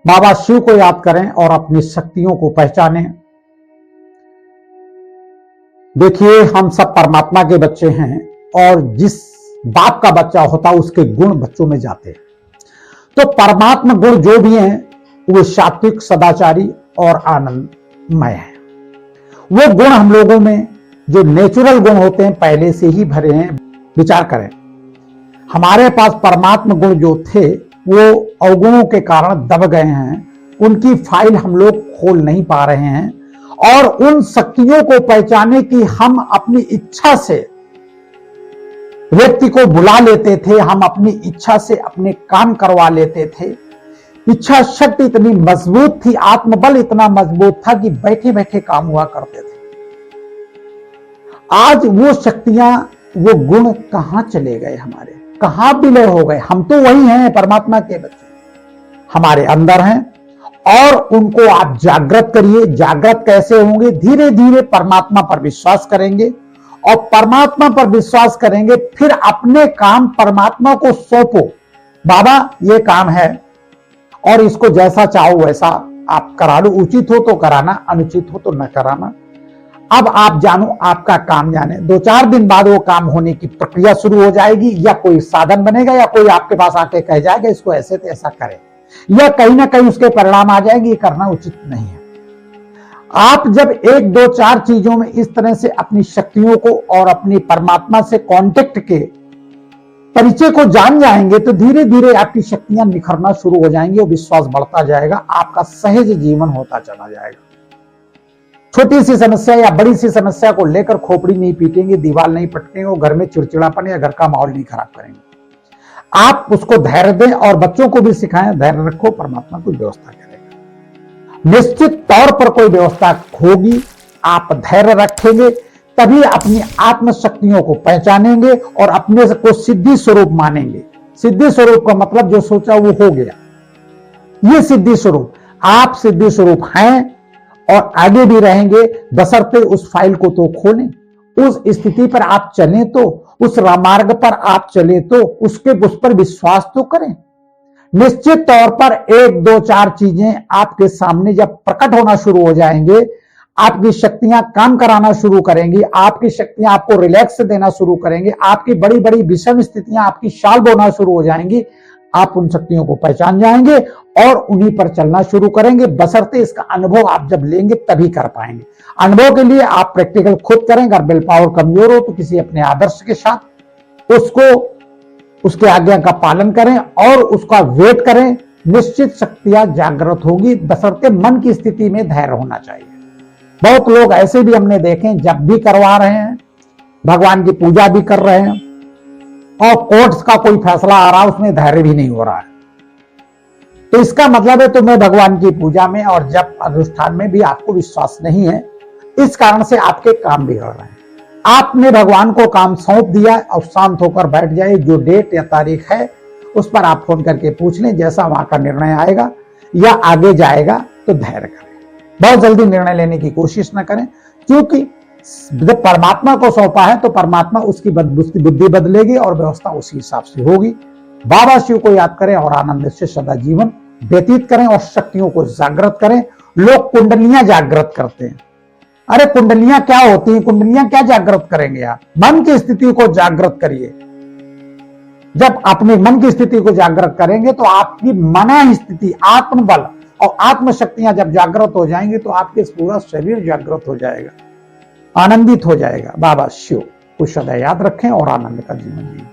बाबा शिव को याद करें और अपनी शक्तियों को पहचानें। देखिए, हम सब परमात्मा के बच्चे हैं और जिस बाप का बच्चा होता है उसके गुण बच्चों में जाते हैं। तो परमात्मा गुण जो भी हैं वो सात्विक, सदाचारी और आनंदमय है। वो गुण हम लोगों में जो नेचुरल गुण होते हैं पहले से ही भरे हैं। विचार करें, हमारे पास परमात्मा गुण जो थे वो अवगुणों के कारण दब गए हैं, उनकी फाइल हम लोग खोल नहीं पा रहे हैं और उन शक्तियों को पहचाने की हम अपनी इच्छा से व्यक्ति को बुला लेते थे, हम अपनी इच्छा से अपने काम करवा लेते थे। इच्छा शक्ति इतनी मजबूत थी, आत्मबल इतना मजबूत था कि बैठे बैठे काम हुआ करते थे। आज वो शक्तियां, वो गुण कहां चले गए, हमारे कहां विलय हो गए। हम तो वही हैं, परमात्मा के बच्चे हमारे अंदर हैं और उनको आप जागृत करिए। जागृत कैसे होंगे? धीरे धीरे परमात्मा पर विश्वास करेंगे और परमात्मा पर विश्वास करेंगे, फिर अपने काम परमात्मा को सौंपो। बाबा ये काम है और इसको जैसा चाहो वैसा आप करा लो, उचित हो तो कराना, अनुचित हो तो न कराना। अब आप जानो, आपका काम जाने। 2-4 दिन बाद वो काम होने की प्रक्रिया शुरू हो जाएगी, या कोई साधन बनेगा या कोई आपके पास आके कह जाएगा इसको ऐसे तो ऐसा करें, या कहीं ना कहीं उसके परिणाम आ जाएंगे, ये करना उचित नहीं है। आप जब 1-2-4 चीजों में इस तरह से अपनी शक्तियों को और अपनी परमात्मा से कांटेक्ट के परिचय को जान जाएंगे तो धीरे धीरे आपकी शक्तियां निखरना शुरू हो जाएंगी और विश्वास बढ़ता जाएगा, आपका सहज जीवन होता चला जाएगा। छोटी सी समस्या या बड़ी सी समस्या को लेकर खोपड़ी नहीं पीटेंगे, दीवार नहीं पटकेंगे, घर में चिड़चिड़ापन या घर का माहौल नहीं खराब करेंगे। आप उसको धैर्य दें और बच्चों को भी सिखाएं, धैर्य रखो, परमात्मा कोई व्यवस्था करेगा। निश्चित तौर पर कोई व्यवस्था होगी, आप धैर्य रखेंगे तभी अपनी आत्म शक्तियों को पहचानेंगे और अपने को सिद्धि स्वरूप मानेंगे। सिद्धि स्वरूप का मतलब जो सोचा वो हो गया, ये सिद्धि स्वरूप। आप सिद्धि स्वरूप हैं और आगे भी रहेंगे, बशर्ते उस फाइल को तो खोलें, उस स्थिति पर आप चलें, तो उस रामार्ग पर आप चले तो उस पर विश्वास तो करें। निश्चित तौर पर 1-2-4 चीजें आपके सामने जब प्रकट होना शुरू हो जाएंगे, आपकी शक्तियां काम कराना शुरू करेंगी, आपकी शक्तियां आपको रिलैक्स देना शुरू करेंगे, आपकी बड़ी बड़ी विषम स्थितियां आपकी शाल बोना शुरू हो जाएंगी। आप उन शक्तियों को पहचान जाएंगे और उन्हीं पर चलना शुरू करेंगे, बशर्ते इसका अनुभव आप जब लेंगे तभी कर पाएंगे। अनुभव के लिए आप प्रैक्टिकल खुद करें। अगर विल पावर कमजोर हो तो किसी अपने आदर्श के साथ उसको, उसके आज्ञा का पालन करें और उसका वेट करें। निश्चित शक्तियां जागृत होगी, बशर्ते मन की स्थिति में धैर्य होना चाहिए। बहुत लोग ऐसे भी हमने देखे, जब भी करवा रहे हैं, भगवान की पूजा भी कर रहे हैं और कोर्ट्स का कोई फैसला आ रहा है, उसमें धैर्य भी नहीं हो रहा है। तो इसका मतलब है तुम्हें भगवान की पूजा में और जब अनुष्ठान में भी आपको विश्वास नहीं है, इस कारण से आपके काम बिगड़ रहे हैं। आपने भगवान को काम सौंप दिया और शांत होकर बैठ जाए। जो डेट या तारीख है उस पर आप फोन करके पूछ लें, जैसा वहां का निर्णय आएगा या आगे जाएगा तो धैर्य करें। बहुत जल्दी निर्णय लेने की कोशिश न करें, क्योंकि जब परमात्मा को सौंपा है तो परमात्मा उसकी बुद्धि बदलेगी और व्यवस्था उसी हिसाब से होगी। बाबा शिव को याद करें और आनंद से सदा जीवन व्यतीत करें और शक्तियों को जागृत करें। लोग कुंडलियां जागृत करते हैं, अरे कुंडलियां क्या होती हैं? कुंडलियां क्या जागृत करेंगे आप? मन की स्थिति को जागृत करिए। जब अपने मन की स्थिति को जागृत करेंगे तो आपकी मना स्थिति, आत्मबल और आत्म शक्तियां जब जागृत हो जाएंगी तो आपके पूरा शरीर जागृत हो जाएगा, आनंदित हो जाएगा। बाबा शिव को सदा याद रखें और आनंद का जीवन जिए।